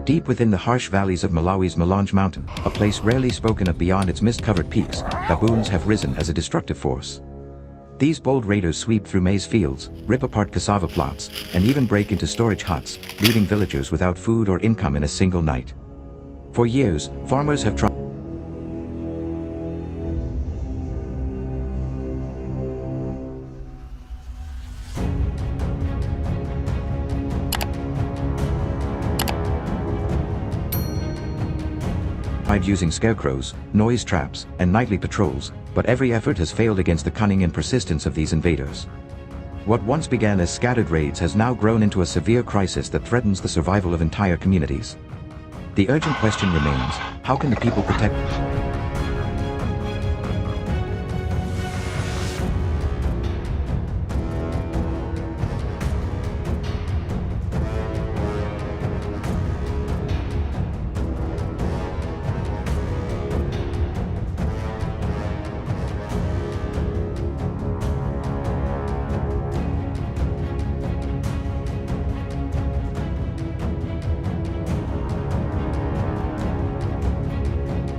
Deep within the harsh valleys of Malawi's Malanje Mountain, a place rarely spoken of beyond its mist-covered peaks, baboons have risen as a destructive force. These bold raiders sweep through maize fields, rip apart cassava plots, and even break into storage huts, leaving villagers without food or income in a single night. For years, farmers have tried using scarecrows, noise traps, and nightly patrols, but every effort has failed against the cunning and persistence of these invaders. What once began as scattered raids has now grown into a severe crisis that threatens the survival of entire communities. The urgent question remains, how can the people protect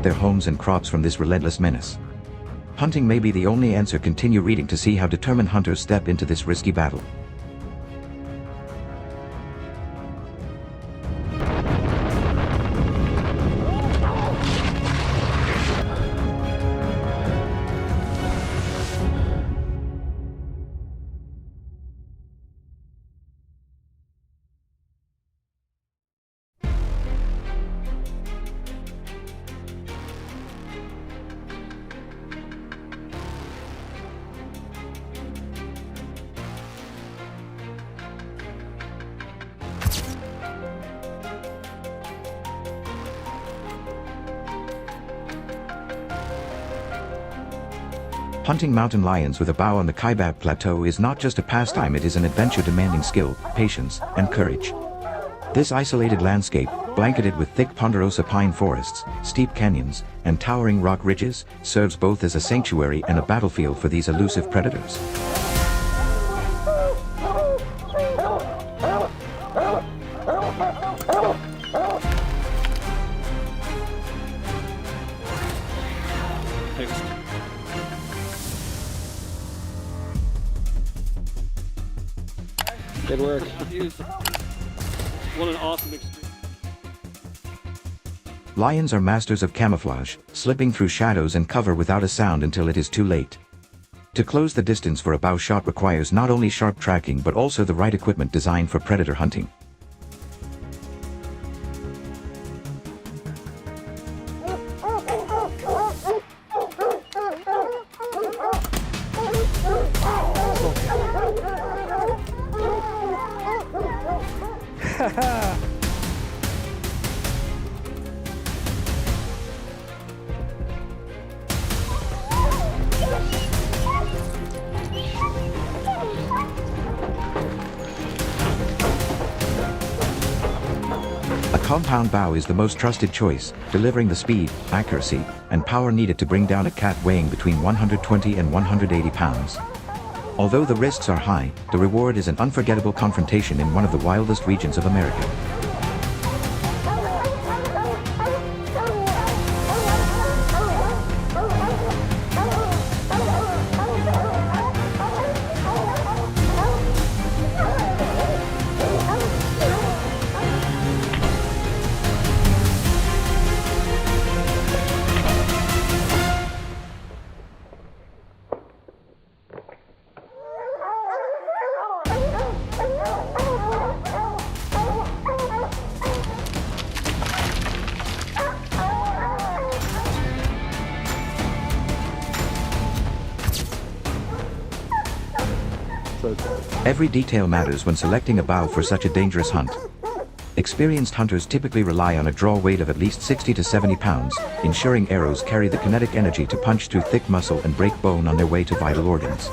their homes and crops from this relentless menace? Hunting may be the only answer. Continue reading to see how determined hunters step into this risky battle. Hunting mountain lions with a bow on the Kaibab Plateau is not just a pastime, it is an adventure demanding skill, patience, and courage. This isolated landscape, blanketed with thick ponderosa pine forests, steep canyons, and towering rock ridges, serves both as a sanctuary and a battlefield for these elusive predators. Good work. What an awesome experience. Lions are masters of camouflage, slipping through shadows and cover without a sound until it is too late. To close the distance for a bow shot requires not only sharp tracking but also the right equipment designed for predator hunting. A compound bow is the most trusted choice, delivering the speed, accuracy, and power needed to bring down a cat weighing between 120 and 180 pounds. Although the risks are high, the reward is an unforgettable confrontation in one of the wildest regions of America. Every detail matters when selecting a bow for such a dangerous hunt. Experienced hunters typically rely on a draw weight of at least 60 to 70 pounds, ensuring arrows carry the kinetic energy to punch through thick muscle and break bone on their way to vital organs.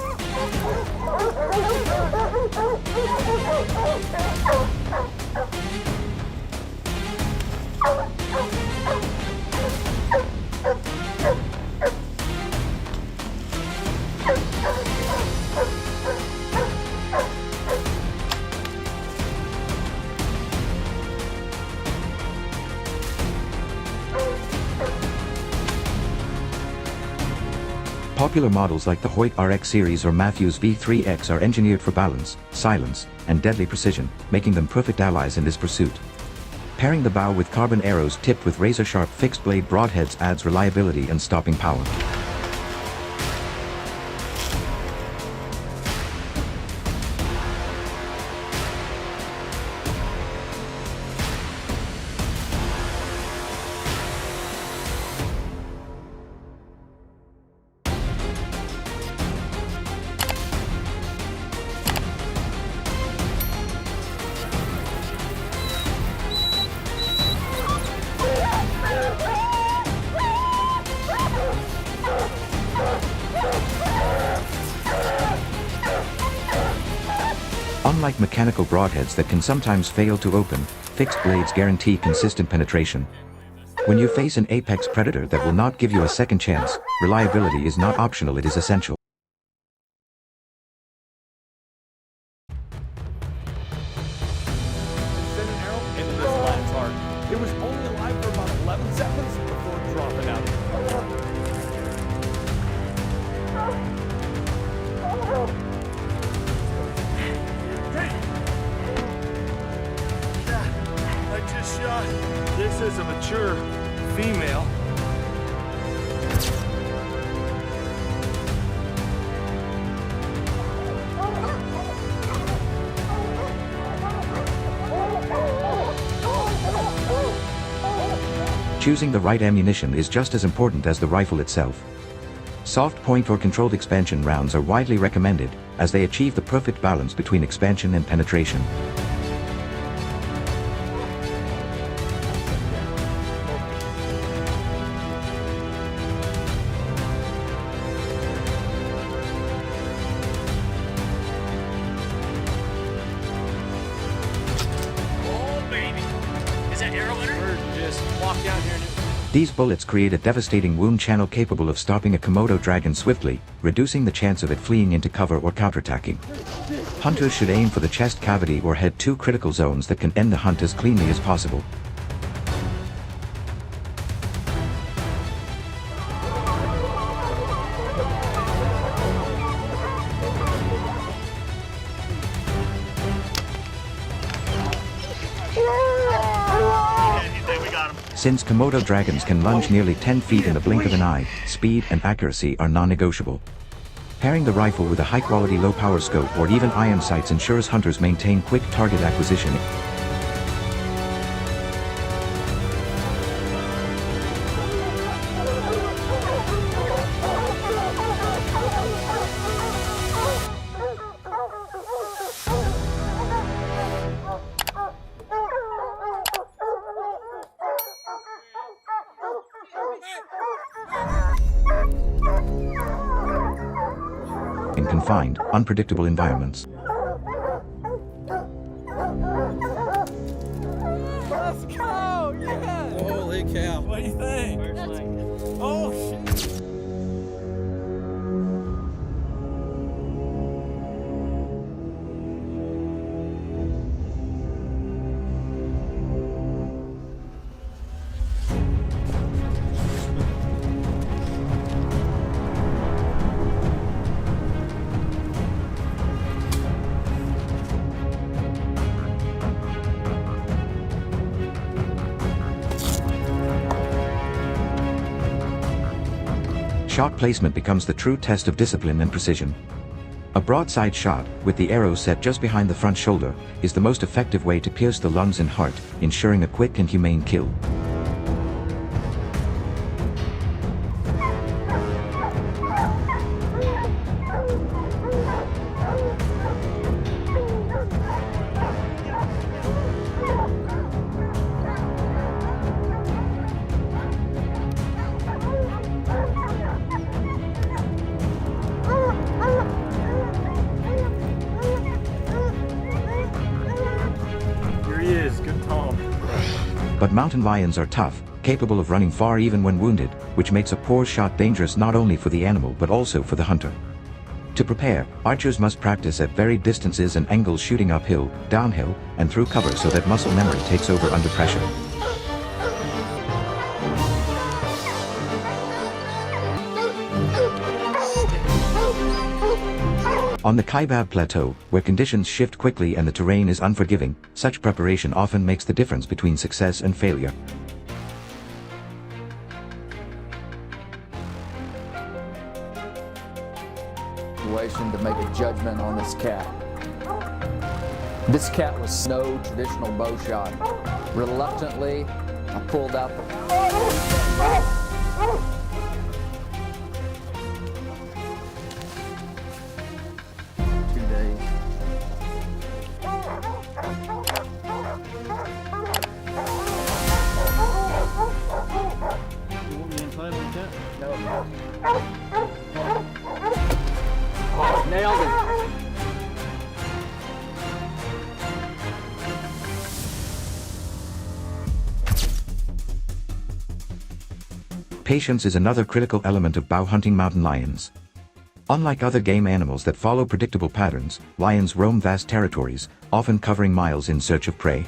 Popular models like the Hoyt RX series or Matthews V3X are engineered for balance, silence, and deadly precision, making them perfect allies in this pursuit. Pairing the bow with carbon arrows tipped with razor-sharp fixed-blade broadheads adds reliability and stopping power. Unlike mechanical broadheads that can sometimes fail to open, fixed blades guarantee consistent penetration. When you face an apex predator that will not give you a second chance, reliability is not optional, it is essential. Send an arrow into this lad's heart. It was only alive for about 11 seconds before dropping out. I just shot. This is a mature female. Choosing the right ammunition is just as important as the rifle itself. Soft point or controlled expansion rounds are widely recommended, as they achieve the perfect balance between expansion and penetration. These bullets create a devastating wound channel capable of stopping a Komodo dragon swiftly, reducing the chance of it fleeing into cover or counterattacking. Hunters should aim for the chest cavity or head 2 critical zones that can end the hunt as cleanly as possible. Since Komodo dragons can lunge nearly 10 feet in the blink of an eye, speed and accuracy are non-negotiable. Pairing the rifle with a high-quality low-power scope or even iron sights ensures hunters maintain quick target acquisition. In confined, unpredictable environments. Let's go! Yeah! Holy cow. What do you think? Oh, shit! Shot placement becomes the true test of discipline and precision. A broadside shot, with the arrow set just behind the front shoulder, is the most effective way to pierce the lungs and heart, ensuring a quick and humane kill. But mountain lions are tough, capable of running far even when wounded, which makes a poor shot dangerous not only for the animal but also for the hunter. To prepare, archers must practice at varied distances and angles, shooting uphill, downhill, and through cover so that muscle memory takes over under pressure. On the Kaibab Plateau, where conditions shift quickly and the terrain is unforgiving, such preparation often makes the difference between success and failure. To make a judgment on this cat. This cat was no traditional bow shot. Reluctantly, I pulled out the... 2 days. You want me inside like that? No. Nailed it. Patience is another critical element of bow hunting mountain lions. Unlike other game animals that follow predictable patterns, lions roam vast territories, often covering miles in search of prey.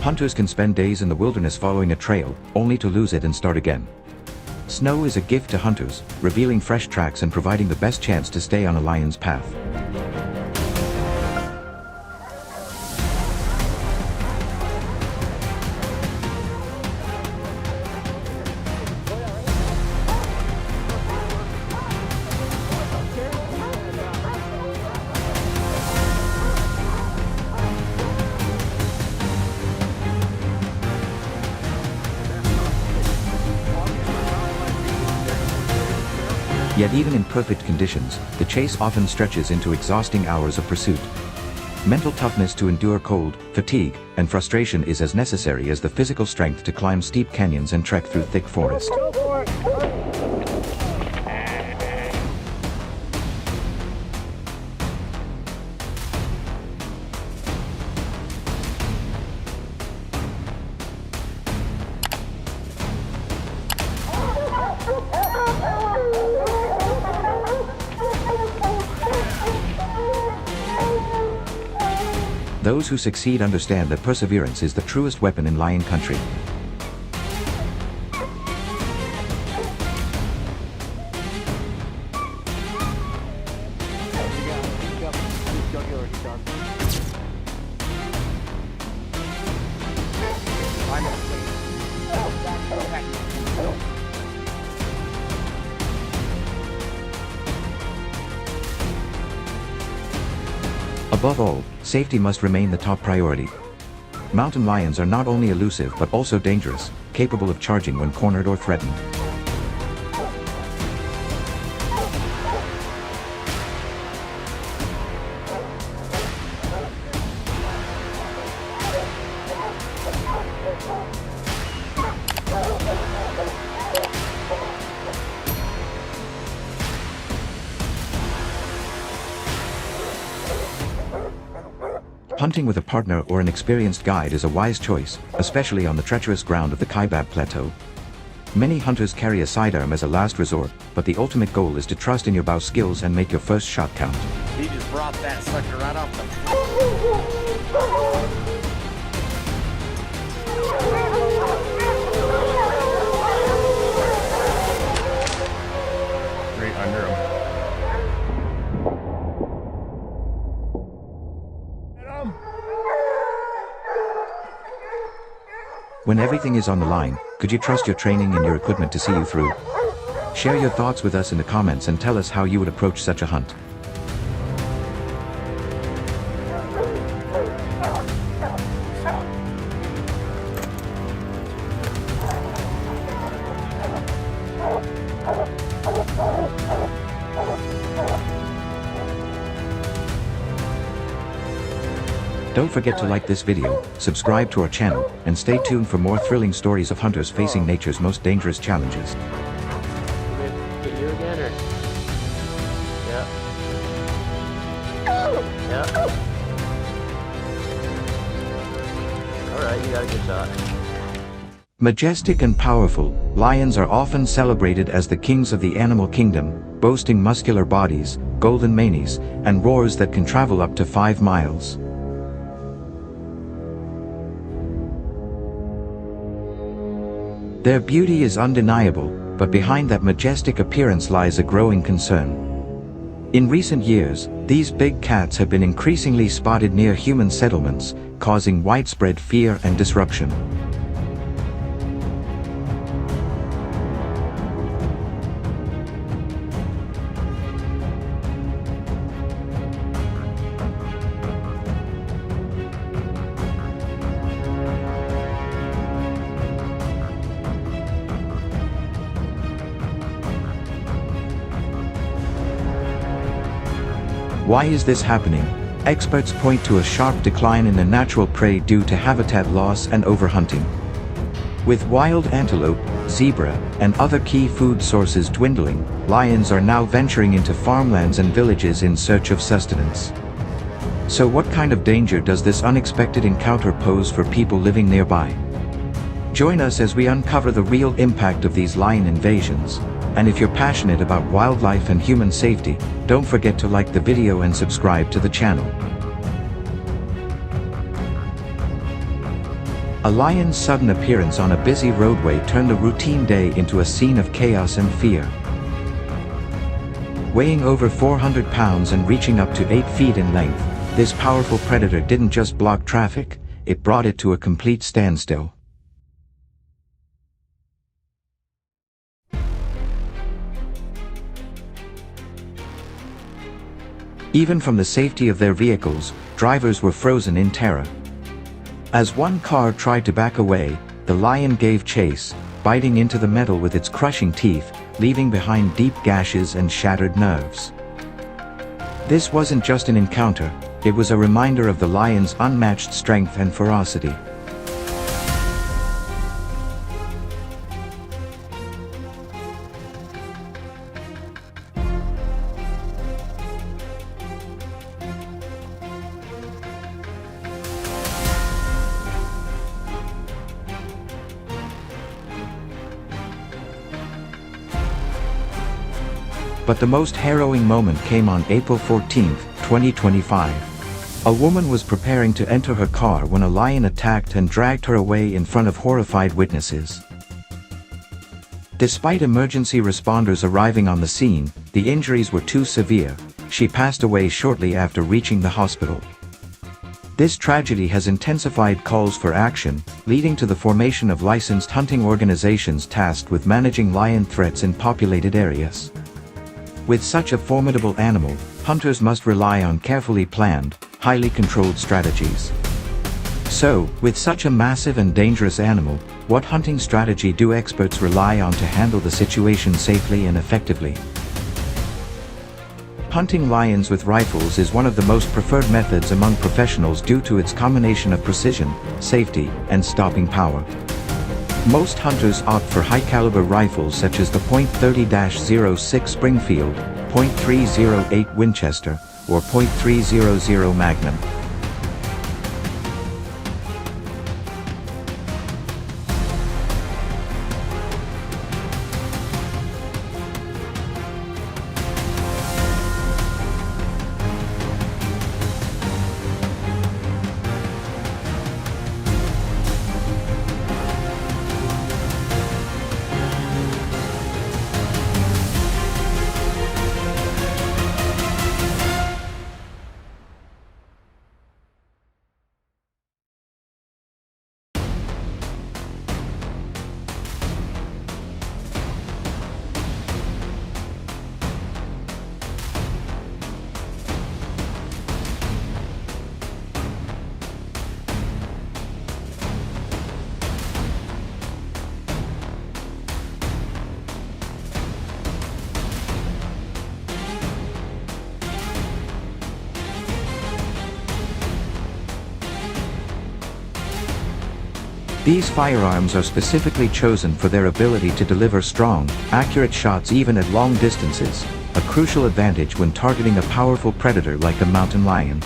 Hunters can spend days in the wilderness following a trail, only to lose it and start again. Snow is a gift to hunters, revealing fresh tracks and providing the best chance to stay on a lion's path. Yet even in perfect conditions, the chase often stretches into exhausting hours of pursuit. Mental toughness to endure cold, fatigue, and frustration is as necessary as the physical strength to climb steep canyons and trek through thick forest. Those who succeed understand that perseverance is the truest weapon in lion country. Above all, safety must remain the top priority. Mountain lions are not only elusive but also dangerous, capable of charging when cornered or threatened. Hunting with a partner or an experienced guide is a wise choice, especially on the treacherous ground of the Kaibab Plateau. Many hunters carry a sidearm as a last resort, but the ultimate goal is to trust in your bow skills and make your first shot count. He just brought that sucker right off the... Right under him. When everything is on the line, could you trust your training and your equipment to see you through? Share your thoughts with us in the comments and tell us how you would approach such a hunt. Don't forget to like this video, subscribe to our channel, and stay tuned for more thrilling stories of hunters facing nature's most dangerous challenges. Get you again, or? Yeah. you got a good shot. Majestic and powerful, lions are often celebrated as the kings of the animal kingdom, boasting muscular bodies, golden manes, and roars that can travel up to 5 miles. Their beauty is undeniable, but behind that majestic appearance lies a growing concern. In recent years, these big cats have been increasingly spotted near human settlements, causing widespread fear and disruption. Why is this happening? Experts point to a sharp decline in the natural prey due to habitat loss and overhunting. With wild antelope, zebra, and other key food sources dwindling, lions are now venturing into farmlands and villages in search of sustenance. So what kind of danger does this unexpected encounter pose for people living nearby? Join us as we uncover the real impact of these lion invasions. And if you're passionate about wildlife and human safety, don't forget to like the video and subscribe to the channel. A lion's sudden appearance on a busy roadway turned a routine day into a scene of chaos and fear. Weighing over 400 pounds and reaching up to 8 feet in length, this powerful predator didn't just block traffic, it brought it to a complete standstill. Even from the safety of their vehicles, drivers were frozen in terror. As one car tried to back away, the lion gave chase, biting into the metal with its crushing teeth, leaving behind deep gashes and shattered nerves. This wasn't just an encounter, it was a reminder of the lion's unmatched strength and ferocity. But the most harrowing moment came on April 14, 2025. A woman was preparing to enter her car when a lion attacked and dragged her away in front of horrified witnesses. Despite emergency responders arriving on the scene, the injuries were too severe. She passed away shortly after reaching the hospital. This tragedy has intensified calls for action, leading to the formation of licensed hunting organizations tasked with managing lion threats in populated areas. With such a formidable animal, hunters must rely on carefully planned, highly controlled strategies. So, with such a massive and dangerous animal, what hunting strategy do experts rely on to handle the situation safely and effectively? Hunting lions with rifles is one of the most preferred methods among professionals due to its combination of precision, safety, and stopping power. Most hunters opt for high-caliber rifles such as the .30-06 Springfield, .308 Winchester, or .300 Magnum. These firearms are specifically chosen for their ability to deliver strong, accurate shots even at long distances, a crucial advantage when targeting a powerful predator like a mountain lion.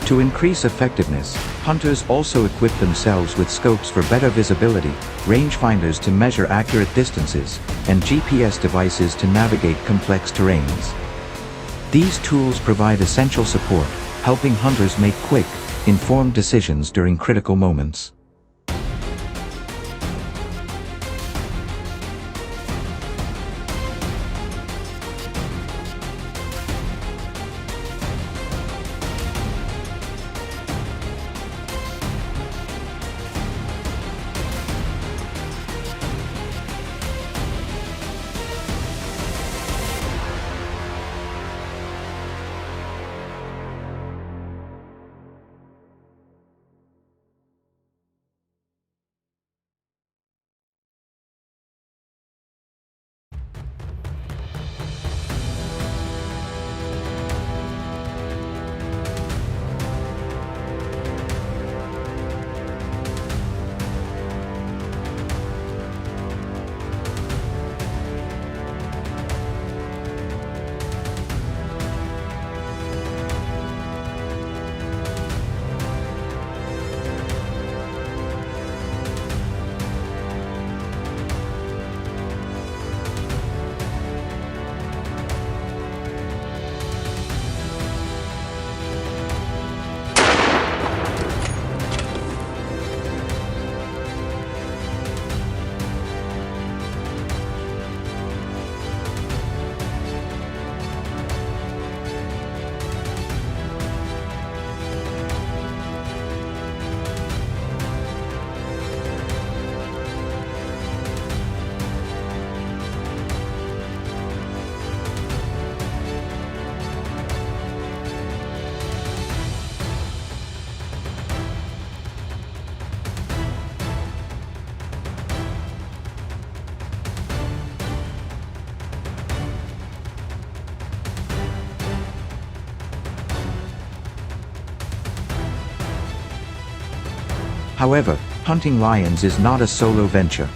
To increase effectiveness, hunters also equip themselves with scopes for better visibility, rangefinders to measure accurate distances, and GPS devices to navigate complex terrains. These tools provide essential support, helping hunters make quick, informed decisions during critical moments. However, hunting lions is not a solo venture.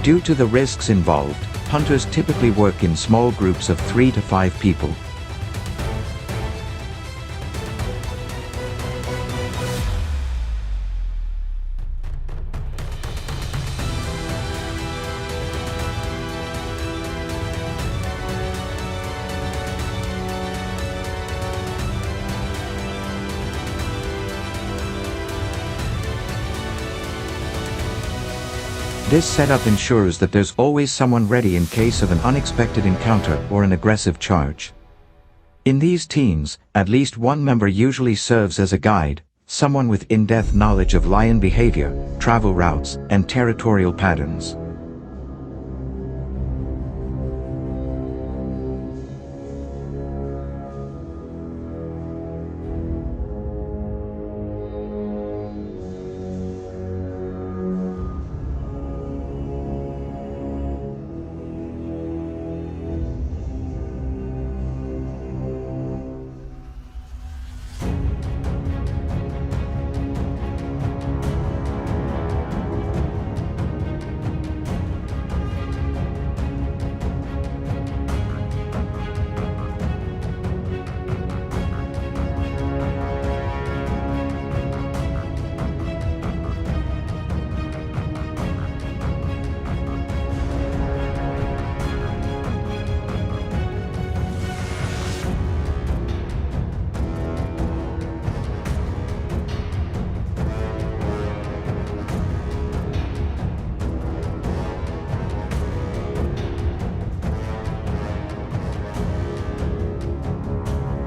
Due to the risks involved, hunters typically work in small groups of 3 to 5 people. This setup ensures that there's always someone ready in case of an unexpected encounter or an aggressive charge. In these teams, at least one member usually serves as a guide, someone with in-depth knowledge of lion behavior, travel routes, and territorial patterns.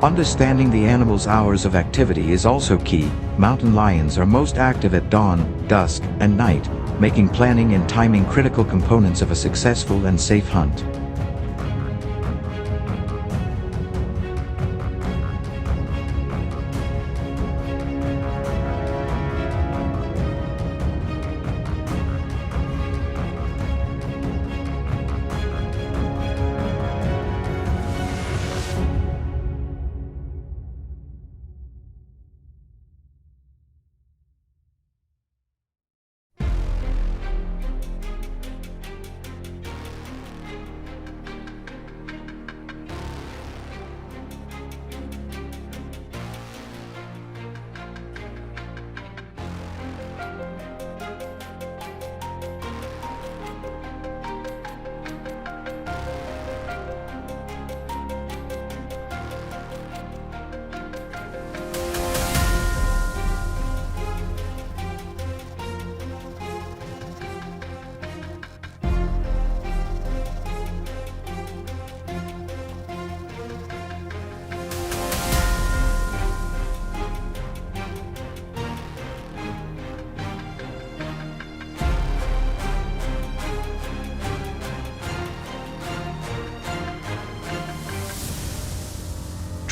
Understanding the animal's hours of activity is also key. Mountain lions are most active at dawn, dusk, and night, making planning and timing critical components of a successful and safe hunt.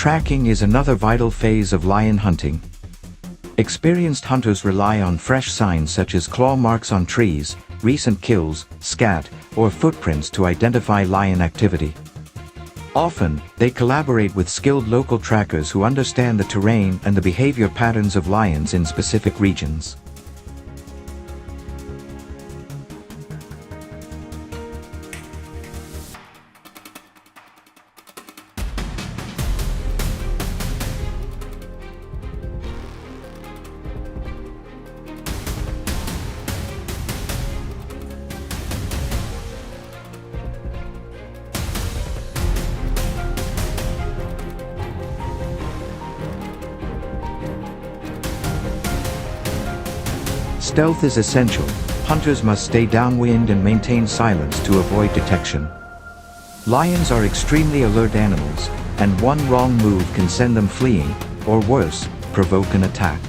Tracking is another vital phase of lion hunting. Experienced hunters rely on fresh signs such as claw marks on trees, recent kills, scat, or footprints to identify lion activity. Often, they collaborate with skilled local trackers who understand the terrain and the behavior patterns of lions in specific regions. Stealth is essential. Hunters must stay downwind and maintain silence to avoid detection. Lions are extremely alert animals, and one wrong move can send them fleeing, or worse, provoke an attack.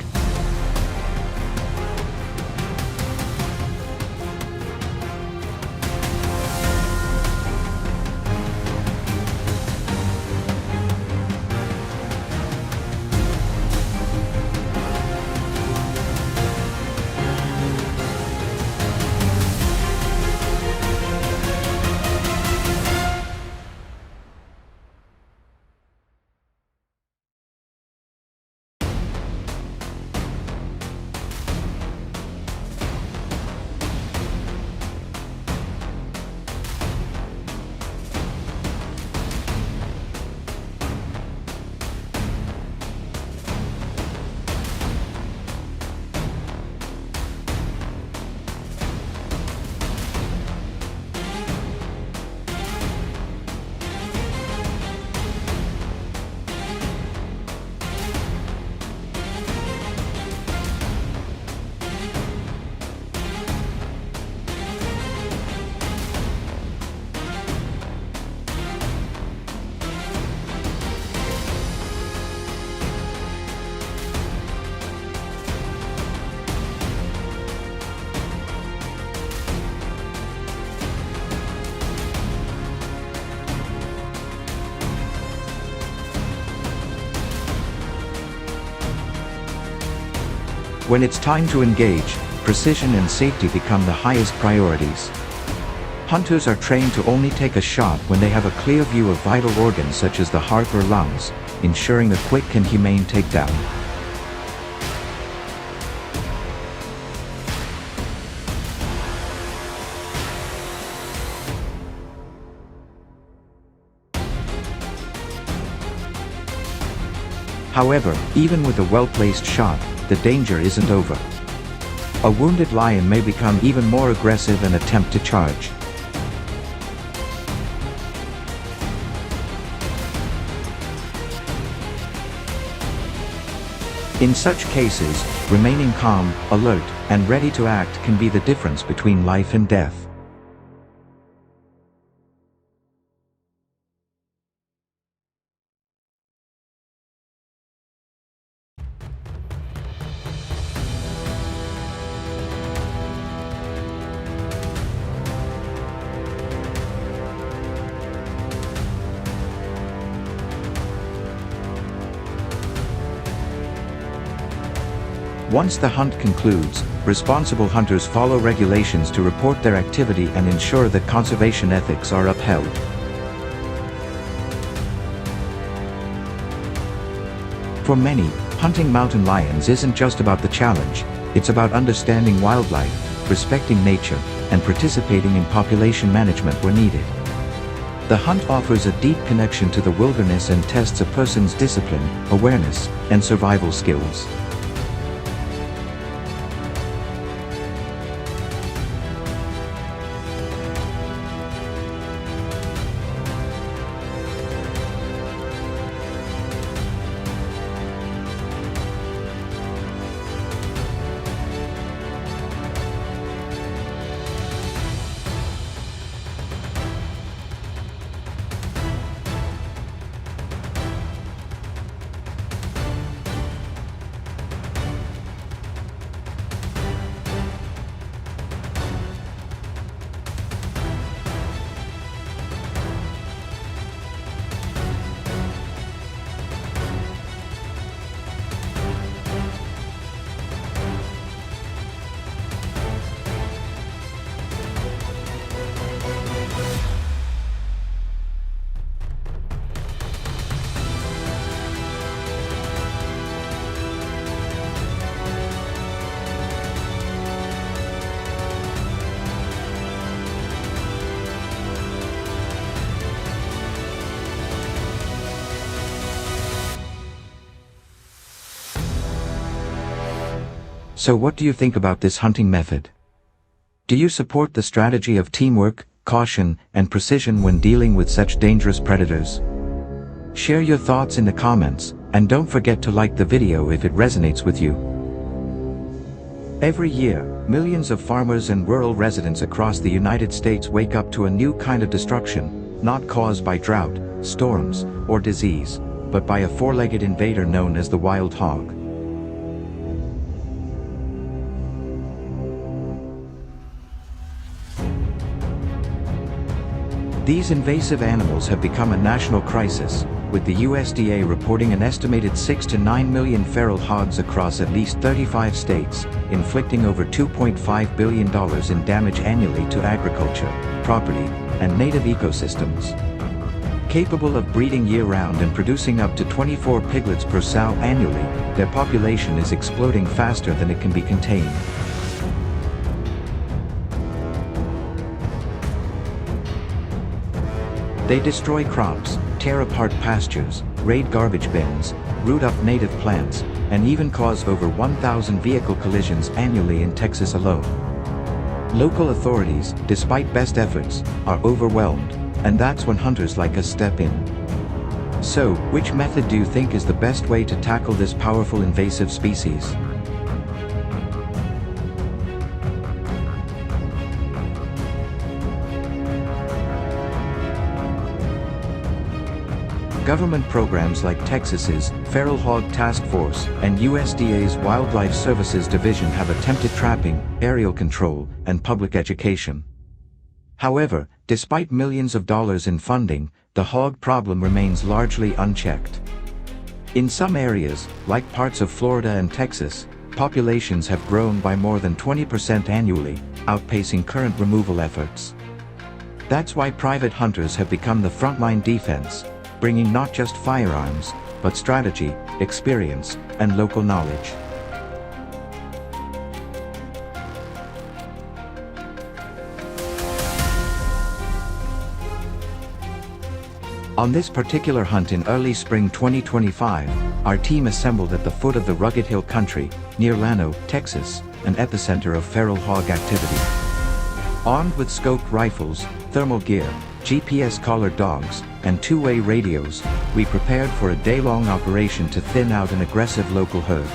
When it's time to engage, precision and safety become the highest priorities. Hunters are trained to only take a shot when they have a clear view of vital organs such as the heart or lungs, ensuring a quick and humane takedown. However, even with a well-placed shot, the danger isn't over. A wounded lion may become even more aggressive and attempt to charge. In such cases, remaining calm, alert, and ready to act can be the difference between life and death. Once the hunt concludes, responsible hunters follow regulations to report their activity and ensure that conservation ethics are upheld. For many, hunting mountain lions isn't just about the challenge, it's about understanding wildlife, respecting nature, and participating in population management where needed. The hunt offers a deep connection to the wilderness and tests a person's discipline, awareness, and survival skills. So what do you think about this hunting method? Do you support the strategy of teamwork, caution, and precision when dealing with such dangerous predators? Share your thoughts in the comments, and don't forget to like the video if it resonates with you. Every year, millions of farmers and rural residents across the United States wake up to a new kind of destruction, not caused by drought, storms, or disease, but by a four-legged invader known as the wild hog. These invasive animals have become a national crisis, with the USDA reporting an estimated 6 to 9 million feral hogs across at least 35 states, inflicting over $2.5 billion in damage annually to agriculture, property, and native ecosystems. Capable of breeding year-round and producing up to 24 piglets per sow annually, their population is exploding faster than it can be contained. They destroy crops, tear apart pastures, raid garbage bins, root up native plants, and even cause over 1,000 vehicle collisions annually in Texas alone. Local authorities, despite best efforts, are overwhelmed, and that's when hunters like us step in. So, which method do you think is the best way to tackle this powerful invasive species? Government programs like Texas's Feral Hog Task Force and USDA's Wildlife Services Division have attempted trapping, aerial control, and public education. However, despite millions of dollars in funding, the hog problem remains largely unchecked. In some areas, like parts of Florida and Texas, populations have grown by more than 20% annually, outpacing current removal efforts. That's why private hunters have become the frontline defense, bringing not just firearms, but strategy, experience, and local knowledge. On this particular hunt in early spring 2025, our team assembled at the foot of the rugged hill country, near Llano, Texas, an epicenter of feral hog activity. Armed with scoped rifles, thermal gear, GPS-collared dogs, and two-way radios, we prepared for a day-long operation to thin out an aggressive local herd.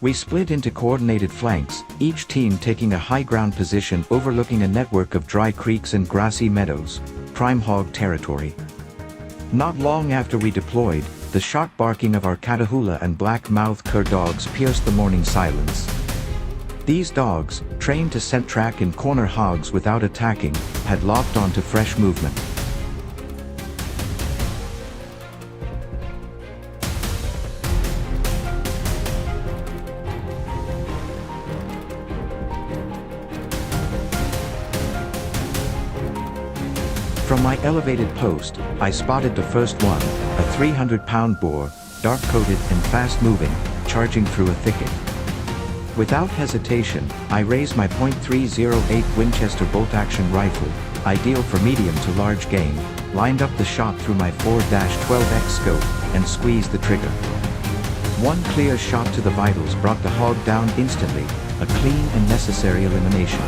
We split into coordinated flanks, each team taking a high ground position overlooking a network of dry creeks and grassy meadows, prime hog territory. Not long after we deployed, the sharp barking of our Catahoula and black-mouthed cur dogs pierced the morning silence. These dogs, trained to scent track and corner hogs without attacking, had locked onto fresh movement. From my elevated post, I spotted the first one, a 300-pound boar, dark-coated and fast-moving, charging through a thicket. Without hesitation, I raised my .308 Winchester bolt-action rifle, ideal for medium to large game, lined up the shot through my 4-12X scope, and squeezed the trigger. One clear shot to the vitals brought the hog down instantly, a clean and necessary elimination.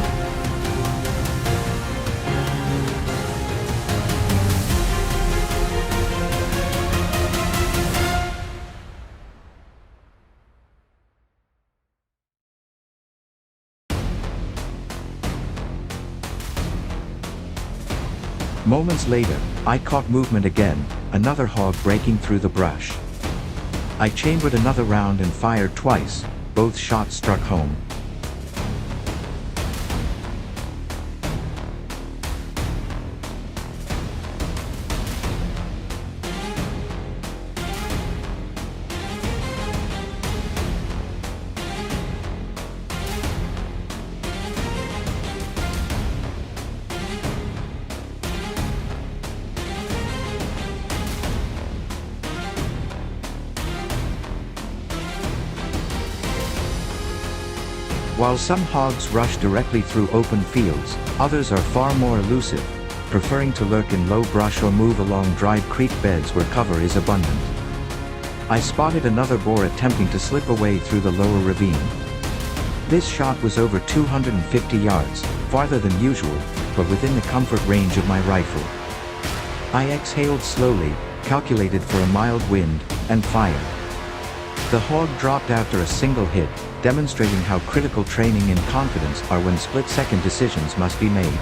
Moments later, I caught movement again, another hog breaking through the brush. I chambered another round and fired twice, both shots struck home. While some hogs rush directly through open fields, others are far more elusive, preferring to lurk in low brush or move along dried creek beds where cover is abundant. I spotted another boar attempting to slip away through the lower ravine. This shot was over 250 yards, farther than usual, but within the comfort range of my rifle. I exhaled slowly, calculated for a mild wind, and fired. The hog dropped after a single hit, demonstrating how critical training and confidence are when split-second decisions must be made.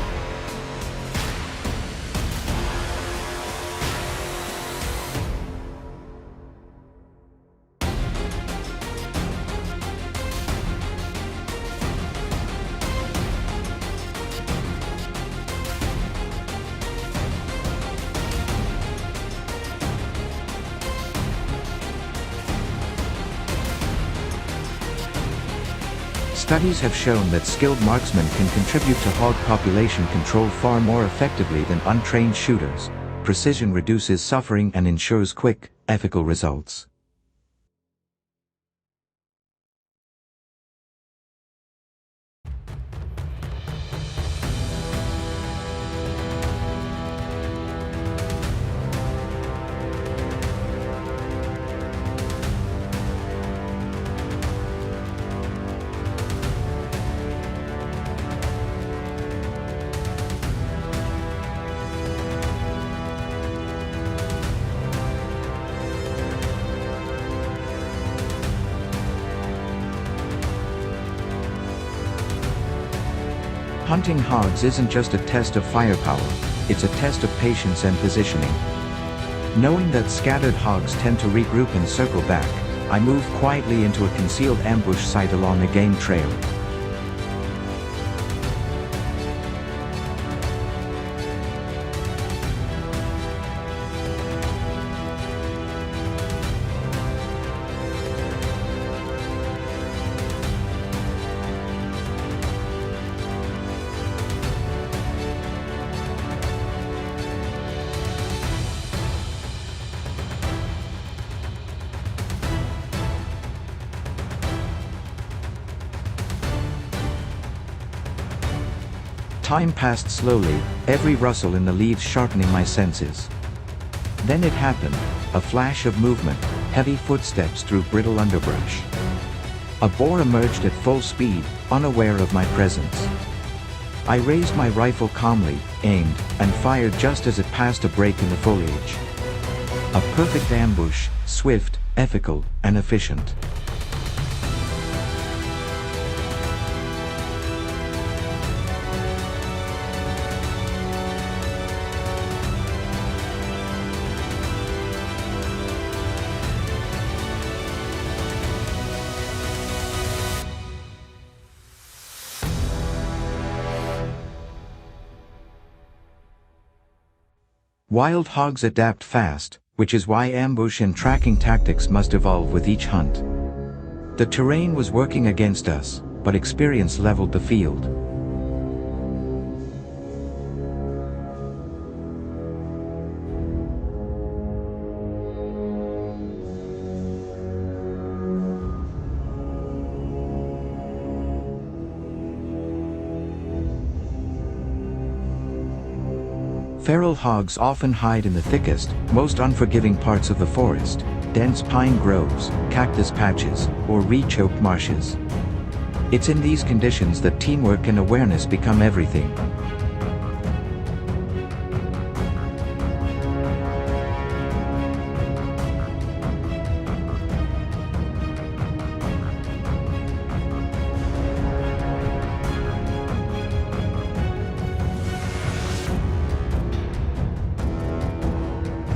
Studies have shown that skilled marksmen can contribute to hog population control far more effectively than untrained shooters. Precision reduces suffering and ensures quick, ethical results. Hunting hogs isn't just a test of firepower, it's a test of patience and positioning. Knowing that scattered hogs tend to regroup and circle back, I moved quietly into a concealed ambush site along a game trail. Time passed slowly, every rustle in the leaves sharpening my senses. Then it happened, a flash of movement, heavy footsteps through brittle underbrush. A boar emerged at full speed, unaware of my presence. I raised my rifle calmly, aimed, and fired just as it passed a break in the foliage. A perfect ambush, swift, ethical, and efficient. Wild hogs adapt fast, which is why ambush and tracking tactics must evolve with each hunt. The terrain was working against us, but experience leveled the field. Feral hogs often hide in the thickest, most unforgiving parts of the forest, dense pine groves, cactus patches, or reed-choked marshes. It's in these conditions that teamwork and awareness become everything.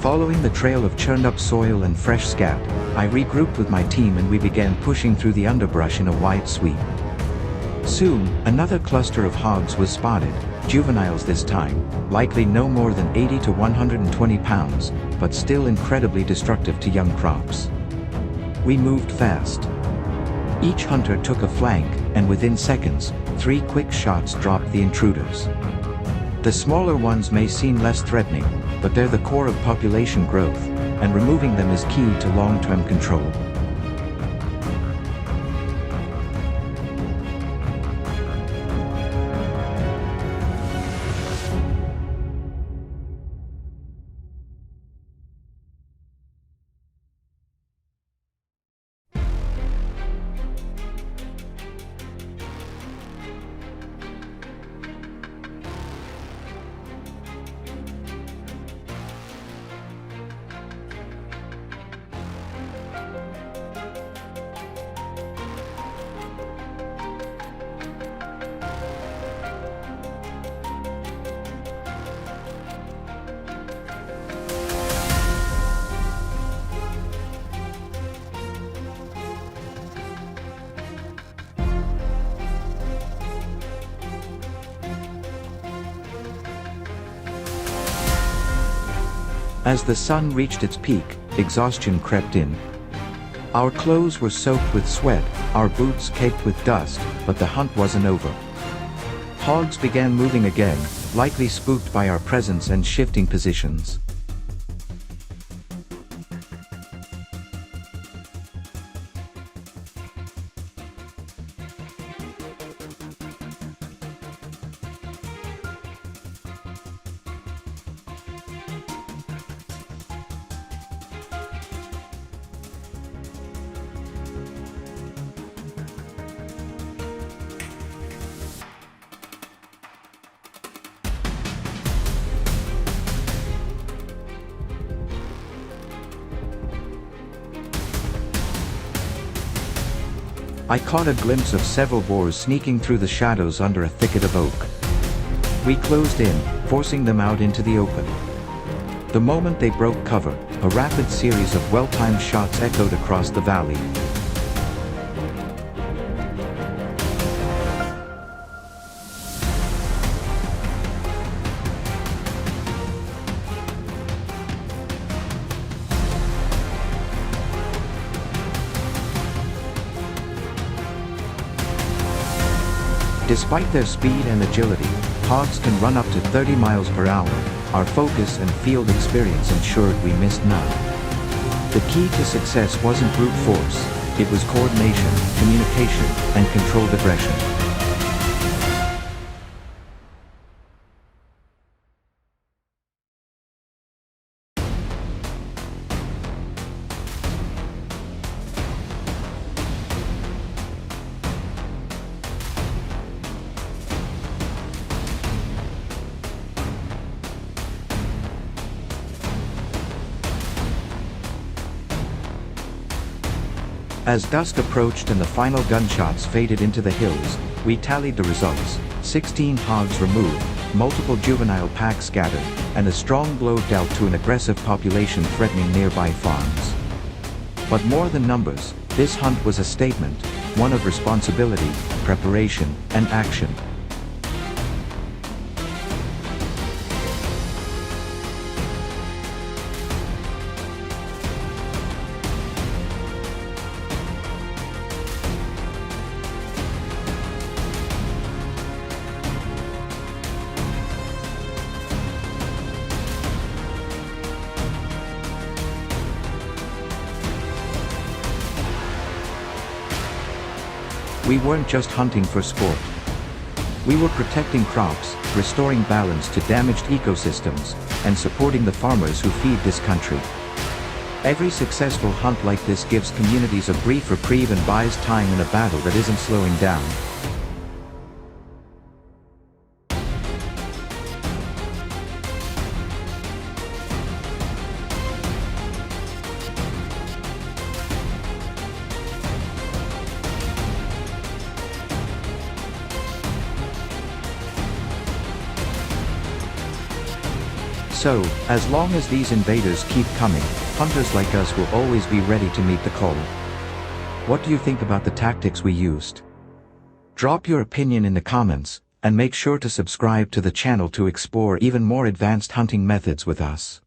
Following the trail of churned-up soil and fresh scat, I regrouped with my team and we began pushing through the underbrush in a wide sweep. Soon, another cluster of hogs was spotted, juveniles this time, likely no more than 80 to 120 pounds, but still incredibly destructive to young crops. We moved fast. Each hunter took a flank, and within seconds, 3 quick shots dropped the intruders. The smaller ones may seem less threatening, but they're the core of population growth, and removing them is key to long-term control. As the sun reached its peak, exhaustion crept in. Our clothes were soaked with sweat, our boots caked with dust, but the hunt wasn't over. Hogs began moving again, likely spooked by our presence and shifting positions. I caught a glimpse of several boars sneaking through the shadows under a thicket of oak. We closed in, forcing them out into the open. The moment they broke cover, a rapid series of well-timed shots echoed across the valley. Despite their speed and agility, hogs can run up to 30 miles per hour. Our focus and field experience ensured we missed none. The key to success wasn't brute force, it was coordination, communication, and controlled aggression. As dusk approached and the final gunshots faded into the hills, we tallied the results: 16 hogs removed, multiple juvenile packs scattered, and a strong blow dealt to an aggressive population threatening nearby farms. But more than numbers, this hunt was a statement, one of responsibility, preparation, and action. We weren't just hunting for sport. We were protecting crops, restoring balance to damaged ecosystems, and supporting the farmers who feed this country. Every successful hunt like this gives communities a brief reprieve and buys time in a battle that isn't slowing down. So, as long as these invaders keep coming, hunters like us will always be ready to meet the call. What do you think about the tactics we used? Drop your opinion in the comments, and make sure to subscribe to the channel to explore even more advanced hunting methods with us.